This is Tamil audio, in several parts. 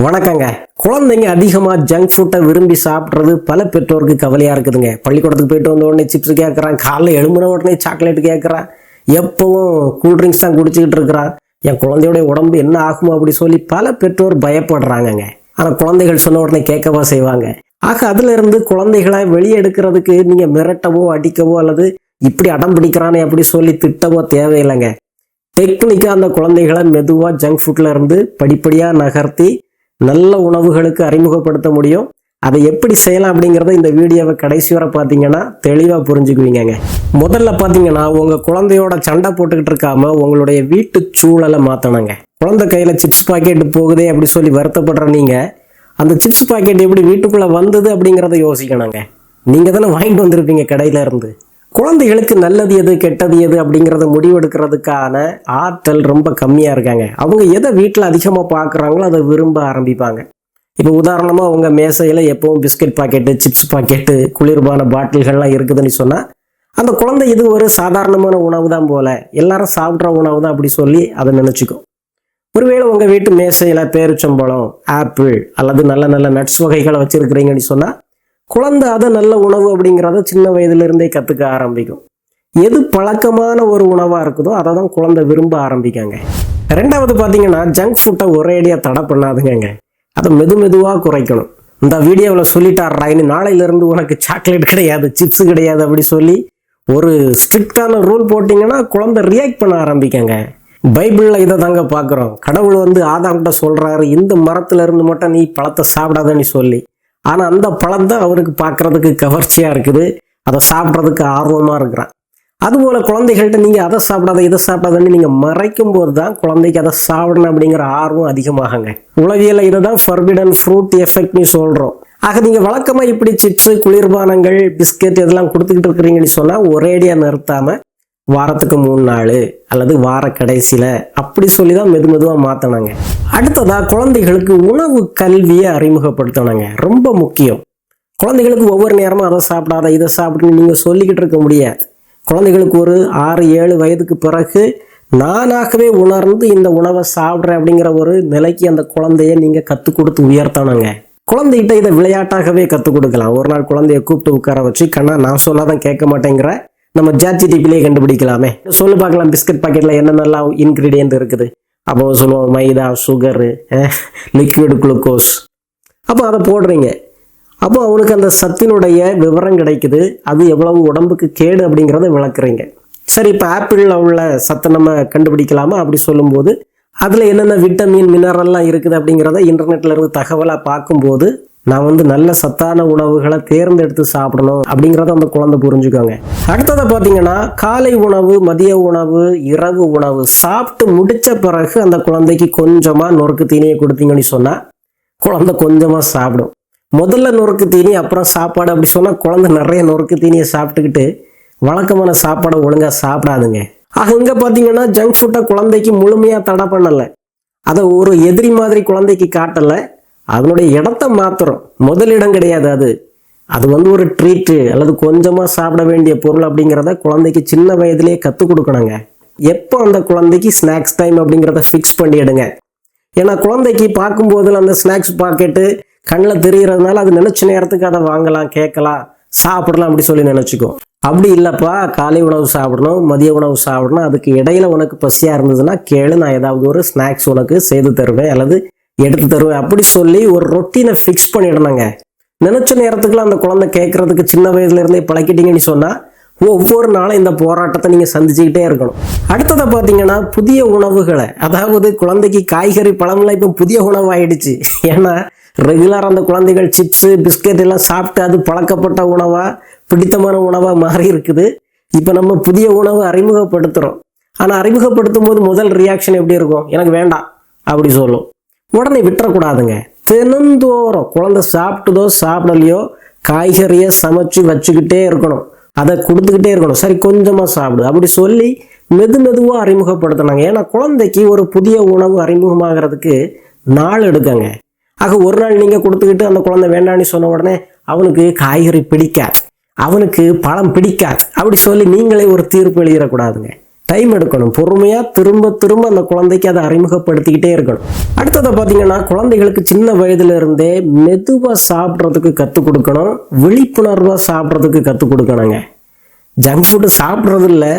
வணக்கங்க. குழந்தைங்க அதிகமாக ஜங்க் ஃபுட்டை விரும்பி சாப்பிட்றது பல பெற்றோருக்கு கவலையாக இருக்குதுங்க. பள்ளிக்கூடத்துக்கு போயிட்டு வந்த உடனே சிப்ஸ் கேட்குறான், காலைல எழும்புன உடனே சாக்லேட் கேட்குறான், எப்பவும் கூல்ட்ரிங்க்ஸ் தான் குடிச்சிக்கிட்டு இருக்கிறான். என் குழந்தையோடைய உடம்பு என்ன ஆகுமோ அப்படி சொல்லி பல பெற்றோர் பயப்படுறாங்கங்க. ஆனால் குழந்தைகள் சொன்ன உடனே கேட்கவா செய்வாங்க. ஆக அதிலிருந்து குழந்தைகளை வெளியே எடுக்கிறதுக்கு நீங்கள் மிரட்டவோ அடிக்கவோ அல்லது இப்படி அடம் பிடிக்கிறானே அப்படி சொல்லி திட்டவோ தேவையில்லைங்க. டெக்னிக்காக அந்த குழந்தைகளை மெதுவாக ஜங்க் ஃபுட்டில் இருந்து படிப்படியாக நகர்த்தி நல்ல உணவுகளுக்கு அறிமுகப்படுத்த முடியும். அதை எப்படி செய்யலாம் அப்படிங்கிறத இந்த வீடியோவை கடைசி வரை பார்த்தீங்கன்னா தெளிவாக புரிஞ்சுக்குவீங்க. முதல்ல பார்த்தீங்கன்னா உங்கள் குழந்தையோட சண்டை போட்டுக்கிட்டு இருக்காம உங்களுடைய வீட்டு சூழலை மாற்றணுங்க. குழந்தை கையில் சிப்ஸ் பாக்கெட் போகுதே அப்படி சொல்லி வருத்தப்படுற நீங்கள் அந்த சிப்ஸ் பாக்கெட் எப்படி வீட்டுக்குள்ளே வந்தது அப்படிங்கிறத யோசிக்கணுங்க. நீங்கள் தானே வாங்கிட்டு வந்திருப்பீங்க கடையில இருந்து. குழந்தைகளுக்கு நல்லது எது கெட்டது எது அப்படிங்கிறத முடிவெடுக்கிறதுக்கான ஆற்றல் ரொம்ப கம்மியாக இருக்காங்க. அவங்க எதை வீட்டில் அதிகமாக பார்க்குறாங்களோ அதை விரும்ப ஆரம்பிப்பாங்க. இப்போ உதாரணமாக உங்கள் மேசையில் எப்பவும் பிஸ்கட் பாக்கெட்டு, சிப்ஸ் பாக்கெட்டு, குளிர்பான பாட்டில்கள்லாம் இருக்குதுன்னு சொன்னால் அந்த குழந்தை இது ஒரு சாதாரணமான உணவு தான் போல, எல்லாரும் சாப்பிட்ற உணவு தான் அப்படி சொல்லி அதை நினச்சிக்கும். ஒருவேளை உங்கள் வீட்டு மேசையில் பேரிச்சம்பழம், ஆப்பிள் அல்லது நல்ல நல்ல நட்ஸ் வகைகளை வச்சுருக்கிறீங்கன்னு சொன்னால் குழந்தை அதை நல்ல உணவு அப்படிங்கிறத சின்ன வயதிலிருந்தே கற்றுக்க ஆரம்பிக்கும். எது பழக்கமான ஒரு உணவாக இருக்குதோ அதை தான் குழந்தை விரும்ப ஆரம்பிக்காங்க. ரெண்டாவது பார்த்தீங்கன்னா ஜங்க் ஃபுட்டை ஒரேடியாக தடை பண்ணாதுங்க. அதை மெதுவாக குறைக்கணும். இந்த வீடியோவில் சொல்லிட்டாராயின்னு நாளையிலேருந்து உனக்கு சாக்லேட் கிடையாது, சிப்ஸ் கிடையாது அப்படி சொல்லி ஒரு ஸ்ட்ரிக்டான ரூல் போட்டிங்கன்னா குழந்தை ரியாக்ட் பண்ண ஆரம்பிக்காங்க. பைபிளில் இதை தாங்க பார்க்குறோம். கடவுள் ஆதாம்கிட்ட சொல்கிறாரு, இந்த மரத்துல இருந்து மட்டும் நீ பழத்தை சாப்பிடாதன்னு சொல்லி. ஆனால் அந்த பழம் தான் அவருக்கு பார்க்குறதுக்கு கவர்ச்சியாக இருக்குது, அதை சாப்பிட்றதுக்கு ஆர்வமாக இருக்கிறான். அதுபோல் குழந்தைகள்கிட்ட நீங்கள் அதை சாப்பிடாத இதை சாப்பிடாதன்னு நீங்கள் மறைக்கும் போது தான் குழந்தைக்கு அதை சாப்பிடணும் அப்படிங்கிற ஆர்வம் அதிகமாகுங்க. உளவியலில் இதை தான் ஃபர்பிடன் ஃப்ரூட் எஃபெக்ட்னு சொல்கிறோம். ஆக நீங்கள் வழக்கமாக இப்படி சிப்ஸு, குளிர்பானங்கள், பிஸ்கெட் இதெல்லாம் கொடுத்துக்கிட்டு இருக்கிறீங்கன்னு சொன்னால் ஒரேடியாக நிறுத்தாமல் வாரத்துக்கு 3 நாள் அல்லது வார கடைசியில் அப்படி சொல்லி தான் மெதுவாக மாற்றணுங்க. அடுத்ததாக குழந்தைகளுக்கு உணவு கல்வியை அறிமுகப்படுத்தணுங்க. ரொம்ப முக்கியம். குழந்தைகளுக்கு ஒவ்வொரு நேரமும் அதை சாப்பிடாத இதை சாப்பிடுன்னு நீங்கள் சொல்லிக்கிட்டு இருக்க முடியாது. குழந்தைகளுக்கு ஒரு 6-7 வயதுக்கு பிறகு நானாகவே உணர்ந்து இந்த உணவை சாப்பிட்றேன் அப்படிங்கிற ஒரு நிலைக்கு அந்த குழந்தைய நீங்கள் கற்றுக் கொடுத்து உயர்த்தணுங்க. குழந்தைகிட்ட இதை விளையாட்டாகவே கற்றுக் கொடுக்கலாம். ஒரு நாள் குழந்தைய கூப்பிட்டு உட்கார வச்சு, கண்ணா நான் சொன்னாதான் கேட்க மாட்டேங்கிற, நம்ம ChatGPTலயே கண்டுபிடிக்கலாமே, சொல்லி பார்க்கலாம் பிஸ்கட் பாக்கெட்டில் என்னென்னலாம் இன்க்ரீடியன்ட் இருக்குது. அப்போ சொல்லுவோம் மைதா, சுகரு, லிக்விட் குளுக்கோஸ். அப்போ அதை போடுறீங்க. அப்போ அவனுக்கு அந்த சத்தினுடைய விவரம் கிடைக்குது, அது எவ்வளவு உடம்புக்கு கேடு அப்படிங்கிறத விளக்குறீங்க. சரி, இப்போ ஆப்பிளில் உள்ள சத்தை நம்ம கண்டுபிடிக்கலாமா அப்படி சொல்லும்போது அதில் என்னென்ன விட்டமின், மினரல்லாம் இருக்குது அப்படிங்கிறத இன்டர்நெட்டில் இருந்து தகவலாக பார்க்கும்போது நான் நல்ல சத்தான உணவுகளை தேர்ந்தெடுத்து சாப்பிடணும் அப்படிங்கிறத அந்த குழந்தை புரிஞ்சுக்கோங்க. அடுத்ததை பார்த்தீங்கன்னா காலை உணவு, மதிய உணவு, இரவு உணவு சாப்பிட்டு முடித்த பிறகு அந்த குழந்தைக்கு கொஞ்சமாக நொறுக்கு தீனியை கொடுத்தீங்கன்னு சொன்னால் குழந்தை கொஞ்சமாக சாப்பிடும். முதல்ல நொறுக்கு தீனி அப்புறம் சாப்பாடு அப்படி சொன்னால் குழந்தை நிறைய நொறுக்கு தீனியை சாப்பிட்டுக்கிட்டு வழக்கமான சாப்பாடை ஒழுங்காக சாப்பிடாதுங்க. ஆக இங்கே பார்த்தீங்கன்னா ஜங்க் ஃபுட்டை குழந்தைக்கு முழுமையாக தடை பண்ணலை, அதை ஒரு எதிரி மாதிரி குழந்தைக்கு காட்டலை, அதனுடைய இடத்த மாத்திரம். முதலிடம் கிடையாது அது. அது ஒரு ட்ரீட்டு அல்லது கொஞ்சமாக சாப்பிட வேண்டிய பொருள் அப்படிங்கிறத குழந்தைக்கு சின்ன வயதிலேயே கற்றுக் கொடுக்கணுங்க. எப்போ அந்த குழந்தைக்கு ஸ்நாக்ஸ் டைம் அப்படிங்கிறத ஃபிக்ஸ் பண்ணிடுங்க. ஏன்னா குழந்தைக்கு பார்க்கும்போதில் அந்த ஸ்நாக்ஸ் பாக்கெட்டு கண்ணில் தெரிகிறதுனால அது நினச்ச நேரத்துக்கு அதை வாங்கலாம், கேட்கலாம், சாப்பிடலாம் அப்படி சொல்லி நினச்சிக்கும். அப்படி இல்லைப்பா, காலை உணவு சாப்பிடணும், மதிய உணவு சாப்பிடணும், அதுக்கு இடையில உனக்கு பசியாக இருந்ததுன்னா கேளு, நான் ஏதாவது ஒரு ஸ்நாக்ஸ் உனக்கு செய்து தருவேன் அல்லது எடுத்து தருவேன் அப்படி சொல்லி ஒரு ரொட்டீனை ஃபிக்ஸ் பண்ணிடணுங்க. நினச்ச நேரத்துக்குலாம் அந்த குழந்தை கேட்குறதுக்கு சின்ன வயதுலேருந்தே பழக்கிட்டீங்கன்னு சொன்னால் ஒவ்வொரு நாளும் இந்த போராட்டத்தை நீங்கள் சந்திச்சுக்கிட்டே இருக்கணும். அடுத்ததை பார்த்தீங்கன்னா புதிய உணவுகளை, அதாவது குழந்தைக்கு காய்கறி, பழமெல்லாம் இப்போ புதிய உணவு ஆயிடுச்சு. ஏன்னா ரெகுலராக அந்த குழந்தைகள் சிப்ஸு, பிஸ்கெட் எல்லாம் சாப்பிட்டு அது பழக்கப்பட்ட உணவாக, பிடித்தமான உணவாக மாறி இருக்குது. இப்போ நம்ம புதிய உணவு அறிமுகப்படுத்துகிறோம். ஆனால் அறிமுகப்படுத்தும் போது முதல் ரியாக்ஷன் எப்படி இருக்கும்? எனக்கு வேண்டாம் அப்படி சொல்லும். உடனே விட்டுறக்கூடாதுங்க. தினந்தோறும் குழந்தை சாப்பிட்டுதோ சாப்பிடலையோ காய்கறியை சமைச்சு வச்சுக்கிட்டே இருக்கணும், அதை கொடுத்துக்கிட்டே இருக்கணும். சரி கொஞ்சமாக சாப்பிடு அப்படி சொல்லி மெதுவாக அறிமுகப்படுத்தினாங்க. ஏன்னா குழந்தைக்கு ஒரு புதிய உணவு அறிமுகமாகிறதுக்கு நாள் எடுக்கங்க. ஆக ஒரு நாள் நீங்கள் கொடுத்துக்கிட்டு அந்த குழந்தை வேண்டான்னு சொன்ன உடனே அவனுக்கு காய்கறி பிடிக்காது, அவனுக்கு பழம் பிடிக்காது அப்படி சொல்லி நீங்களே ஒரு தீர்ப்பு எழுதிடக்கூடாதுங்க. டைம் எடுக்கணும், பொறுமையாக திரும்ப திரும்ப அந்த குழந்தைக்கு அதை அறிமுகப்படுத்திக்கிட்டே இருக்கணும். அடுத்ததை பார்த்தீங்கன்னா, குழந்தைகளுக்கு சின்ன வயதுலேருந்தே மெதுவாக சாப்பிட்றதுக்கு கற்றுக் கொடுக்கணும், விழிப்புணர்வாக சாப்பிட்றதுக்கு கற்றுக் கொடுக்கணுங்க. ஜங்க் ஃபுட்டு சாப்பிட்றது இல்லை,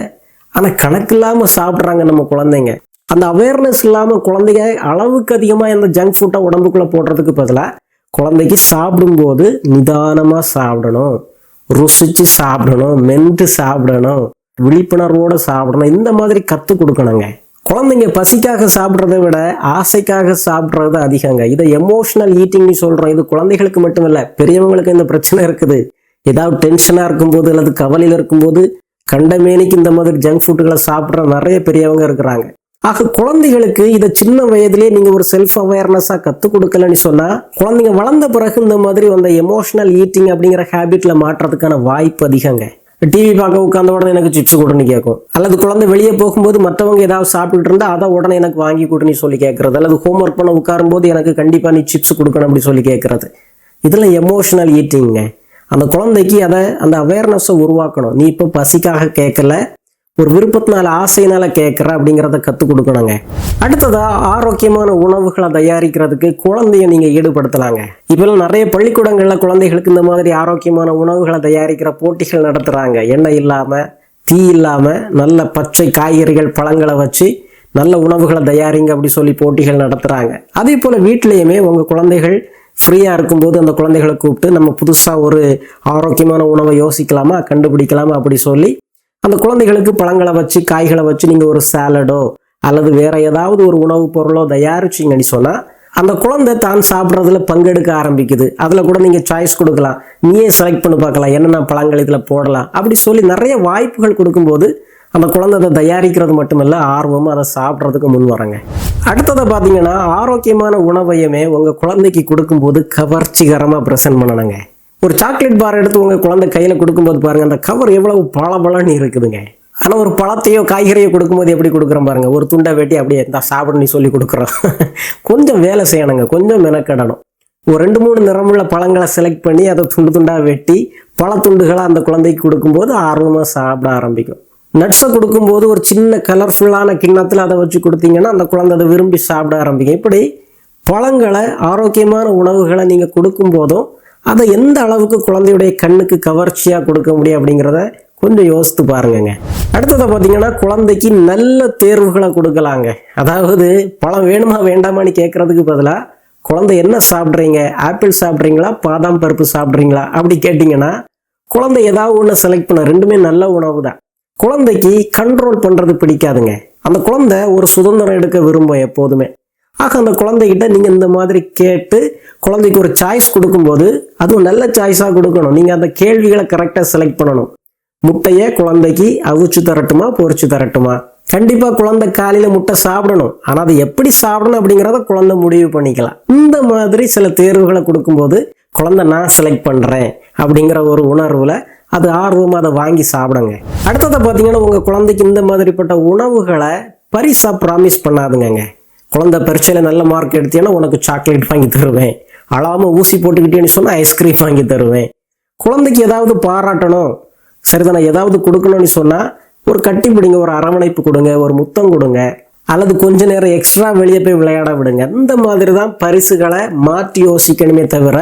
ஆனால் கணக்கு இல்லாமல் சாப்பிட்றாங்க நம்ம குழந்தைங்க. அந்த அவேர்னஸ் இல்லாமல் குழந்தைங்க அளவுக்கு அதிகமாக இந்த ஜங்க் ஃபுட்டை உடம்புக்குள்ளே போடுறதுக்கு பதிலாக குழந்தைக்கு சாப்பிடும்போது நிதானமாக சாப்பிடணும், ருசிச்சு சாப்பிடணும், மென்று சாப்பிடணும், விழிப்புணர்வோடு சாப்பிடணும். இந்த மாதிரி கற்றுக் கொடுக்கணுங்க. குழந்தைங்க பசிக்காக சாப்பிட்றத விட ஆசைக்காக சாப்பிட்றது அதிகங்க. இதை எமோஷனல் ஈட்டிங்னு சொல்கிறோம். இது குழந்தைகளுக்கு மட்டும் இல்லை, பெரியவங்களுக்கு இந்த பிரச்சனை இருக்குது. ஏதாவது டென்ஷனாக இருக்கும்போது அல்லது கவலையில் இருக்கும்போது கண்டமேனிக்கு இந்த மாதிரி ஜங்க் ஃபுட்டுகளை சாப்பிட்ற நிறைய பெரியவங்க இருக்கிறாங்க. ஆக குழந்தைகளுக்கு இதை சின்ன வயதிலே நீங்கள் ஒரு செல்ஃப் அவேர்னஸாக கற்றுக் கொடுக்கலன்னு சொன்னால் குழந்தைங்க வளர்ந்த பிறகு இந்த மாதிரி அந்த எமோஷனல் ஈட்டிங் அப்படிங்கிற ஹேபிட்டில் மாற்றுறதுக்கான வாய்ப்பு அதிகங்க. டிவி பார்க்க உட்காந்த உடனே எனக்கு சிப்ஸ் கொடுன்னு கேட்கும், அல்லது குழந்தை வெளியே போகும்போது மற்றவங்க ஏதாவது சாப்பிட்டுட்டு இருந்தால் அதை உடனே எனக்கு வாங்கி கொடுன்னு சொல்லி கேட்கறது, அல்லது ஹோம்ஒர்க் பண்ண உட்காரும்போது எனக்கு கண்டிப்பாக நீ சிப்ஸ் கொடுக்கணும் அப்படி சொல்லி கேட்கறது. இதெல்லாம் எமோஷனல் ஈட்டிங்க. அந்த குழந்தைக்கு அந்த அவேர்னஸை உருவாக்கணும். நீ இப்போ பசிக்காக கேட்கல, ஒரு விருப்பத்தினால ஆசையினால கேட்குற அப்படிங்கிறத கற்றுக் கொடுக்கணுங்க. அடுத்ததாக ஆரோக்கியமான உணவுகளை தயாரிக்கிறதுக்கு குழந்தைய நீங்கள் ஈடுபடுத்தலாங்க. இப்போல்லாம் நிறைய பள்ளிக்கூடங்களில் குழந்தைகளுக்கு இந்த மாதிரி ஆரோக்கியமான உணவுகளை தயாரிக்கிற போட்டிகள் நடத்துகிறாங்க. எண்ணெய் இல்லாமல், தீ இல்லாமல், நல்ல பச்சை காய்கறிகள் பழங்களை வச்சு நல்ல உணவுகளை தயாரிங்க அப்படி சொல்லி போட்டிகள் நடத்துகிறாங்க. அதே போல் வீட்டிலையுமே உங்கள் குழந்தைகள் ஃப்ரீயாக இருக்கும்போது அந்த குழந்தைகளை கூப்பிட்டு நம்ம புதுசாக ஒரு ஆரோக்கியமான உணவை யோசிக்கலாமா, கண்டுபிடிக்கலாமா அப்படி சொல்லி அந்த குழந்தைகளுக்கு பழங்களை வச்சு காய்களை வச்சு நீங்கள் ஒரு சாலடோ அல்லது வேற ஏதாவது ஒரு உணவுப் பொருளோ தயாரிச்சிங்கன்னு சொன்னால் அந்த குழந்தை தான் சாப்பிட்றதுல பங்கெடுக்க ஆரம்பிக்குது. அதில் கூட நீங்கள் சாய்ஸ் கொடுக்கலாம், நீயே செலக்ட் பண்ணி பார்க்கலாம் என்னென்ன பழங்கள் இதில் போடலாம் அப்படி சொல்லி நிறைய வாய்ப்புகள் கொடுக்கும்போது அந்த குழந்தை அதை தயாரிக்கிறது மட்டுமில்ல, ஆர்வமாக அதை சாப்பிட்றதுக்கு முன் வராங்க. அடுத்ததை பார்த்தீங்கன்னா, ஆரோக்கியமான உணவையுமே உங்கள் குழந்தைக்கு கொடுக்கும்போது கவர்ச்சிகரமாக ப்ரெசென்ட் பண்ணணுங்க. ஒரு சாக்லேட் பார் எடுத்து உங்கள் குழந்தை கையில் கொடுக்கும்போது பாருங்கள், அந்த கவர் எவ்வளவு பளபளன்னு இருக்குதுங்க. ஆனால் ஒரு பழத்தையோ காய்கறியோ கொடுக்கும்போது எப்படி கொடுக்குறோம் பாருங்கள், ஒரு துண்டை வெட்டி அப்படியே இந்த சாப்பிடணும்னு சொல்லி கொடுக்குறோம். கொஞ்சம் வேலை செய்யணுங்க, கொஞ்சம் மெனக்கடணும். ஒரு 2-3 நிறமுள்ள பழங்களை செலக்ட் பண்ணி அதை துண்டு துண்டாக வெட்டி பழத்துண்டுகளை அந்த குழந்தைக்கு கொடுக்கும்போது ஆர்வமாக சாப்பிட ஆரம்பிக்கும். நட்ஸை கொடுக்கும்போது ஒரு சின்ன கலர்ஃபுல்லான கிண்ணத்தில் அதை வச்சு கொடுத்தீங்கன்னா அந்த குழந்தை அதை விரும்பி சாப்பிட ஆரம்பிக்கும். இப்படி பழங்களை, ஆரோக்கியமான உணவுகளை நீங்கள் கொடுக்கும்போதும் அதை எந்த அளவுக்கு குழந்தையுடைய கண்ணுக்கு கவர்ச்சியாக கொடுக்க முடியும் அப்படிங்கிறத கொஞ்சம் யோசித்து பாருங்கங்க. அடுத்ததை பார்த்தீங்கன்னா, குழந்தைக்கு நல்ல தேர்வுகளை கொடுக்கலாங்க. அதாவது பழம் வேணுமா வேண்டாமான்னு கேட்குறதுக்கு பதிலாக குழந்தை என்ன சாப்பிட்றீங்க, ஆப்பிள் சாப்பிட்றீங்களா, பாதாம் பருப்பு சாப்பிட்றீங்களா அப்படி கேட்டிங்கன்னா குழந்தை ஏதாவது ஒன்று செலக்ட் பண்ண. ரெண்டுமே நல்ல உணவு தான். குழந்தைக்கு கண்ட்ரோல் பண்ணுறது பிடிக்காதுங்க. அந்த குழந்தை ஒரு சுதந்திரம் எடுக்க விரும்பும் எப்போதுமே. ஆக அந்த குழந்தைகிட்ட நீங்கள் இந்த மாதிரி கேட்டு குழந்தைக்கு ஒரு சாய்ஸ் கொடுக்கும்போது அதுவும் நல்ல சாய்ஸாக கொடுக்கணும். நீங்கள் அந்த கேள்விகளை கரெக்டாக செலக்ட் பண்ணணும். முட்டையை குழந்தைக்கு அவிச்சு தரட்டுமா, பொரிச்சு தரட்டுமா? கண்டிப்பாக குழந்தை காலையில் முட்டை சாப்பிடணும், ஆனால் அதை எப்படி சாப்பிடணும் அப்படிங்கிறத குழந்தை முடிவு பண்ணிக்கலாம். இந்த மாதிரி சில தேர்வுகளை கொடுக்கும்போது குழந்தை நான் செலக்ட் பண்ணுறேன் அப்படிங்கிற ஒரு உணர்வில் அது ஆர்வமாக அதை வாங்கி சாப்பிடுங்க. அடுத்ததை பார்த்தீங்கன்னா, உங்கள் குழந்தைக்கு இந்த மாதிரிப்பட்ட உணவுகளை பரிசாக ப்ராமிஸ் பண்ணாதுங்க. குழந்தை பரீட்சையில் நல்ல மார்க் எடுத்தீங்கன்னா உனக்கு சாக்லேட் வாங்கி தருவேன், அழாமல் ஊசி போட்டுக்கிட்டேன்னு சொன்னால் ஐஸ்கிரீம் வாங்கி தருவேன். குழந்தைக்கு ஏதாவது பாராட்டணும், சரிதானே, ஏதாவது கொடுக்கணும்னு சொன்னால் ஒரு கட்டி பிடிங்க, ஒரு அரவணைப்பு கொடுங்க, ஒரு முத்தம் கொடுங்க, அல்லது கொஞ்ச நேரம் எக்ஸ்ட்ரா வெளியே போய் விளையாட விடுங்க. இந்த மாதிரி தான் பரிசுகளை மாற்றி யோசிக்கணுமே தவிர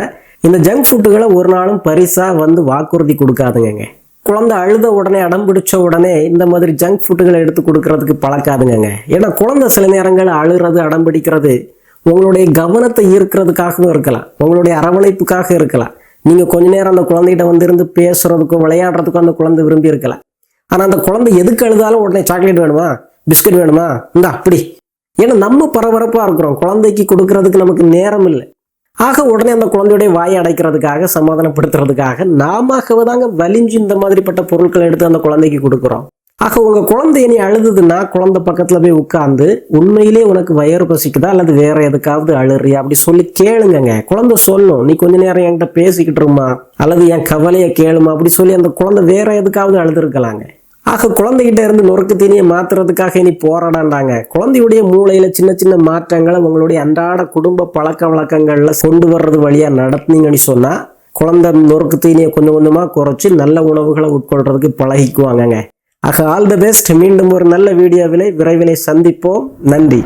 இந்த ஜங்க் ஃபுட்டுகளை ஒரு நாளும் பரிசாக வந்து வாக்குறுதி கொடுக்காதுங்க. குழந்தை அழுத உடனே, அடம் பிடிச்ச உடனே இந்த மாதிரி ஜங்க் ஃபுட்டுகளை எடுத்து கொடுக்கறதுக்கு பழக்காதுங்க. ஏன்னா குழந்தை சில நேரங்கள் அழுறது, அடம் பிடிக்கிறது உங்களுடைய கவனத்தை ஈர்க்கிறதுக்காகவும் இருக்கலாம், உங்களுடைய அரவணைப்புக்காக இருக்கலாம். நீங்கள் கொஞ்ச நேரம் அந்த குழந்தைகிட்ட வந்து இருந்து பேசுறதுக்கும் விளையாடுறதுக்கும் அந்த குழந்தை விரும்பி இருக்கலாம். ஆனால் அந்த குழந்தை எதுக்கு அழுதாலும் உடனே சாக்லேட் வேணுமா, பிஸ்கட் வேணுமா, இந்த அப்படி. ஏன்னா நம்ம பரபரப்பாக இருக்கிறோம், குழந்தைக்கு கொடுக்கறதுக்கு நமக்கு நேரம் இல்லை. ஆக உடனே அந்த குழந்தையுடைய வாயை அடைக்கிறதுக்காக, சமாதானப்படுத்துறதுக்காக நாமவே தாங்க வலிஞ்சு இந்த மாதிரிப்பட்ட பொருட்களை எடுத்து அந்த குழந்தைக்கு கொடுக்குறோம். ஆக உங்கள் குழந்தை நீ அழுதுதுன்னா குழந்தை பக்கத்தில் போய் உட்கார்ந்து உண்மையிலே உனக்கு வயிறு பசிக்குதா அல்லது வேற எதுக்காவது அழுறியா அப்படி சொல்லி கேளுங்க. குழந்தை சொல்லும், நீ கொஞ்ச நேரம் என்கிட்ட பேசிக்கிட்டு இருமா அல்லது என் கவலையை கேளுமா அப்படி சொல்லி அந்த குழந்தை வேற எதுக்காவது அழுதுருக்கலாங்க. ஆக குழந்தைகிட்ட இருந்து நொறுக்கு தீனியை மாத்துறதுக்காக இனி போராடாண்டாங்க. குழந்தையுடைய மூளையில சின்ன சின்ன மாற்றங்களை உங்களுடைய அன்றாட குடும்ப பழக்க வழக்கங்கள்ல கொண்டு வர்றது வழியா நடத்துனீங்கன்னு சொன்னா குழந்தை நொறுக்கு தீனியை கொஞ்சம் கொஞ்சமா குறைச்சி நல்ல உணவுகளை உட்கொள்றதுக்கு பழகிக்குவாங்கங்க. ஆக ஆல் தி பெஸ்ட். மீண்டும் ஒரு நல்ல வீடியோவிலே விரைவிலே சந்திப்போம். நன்றி.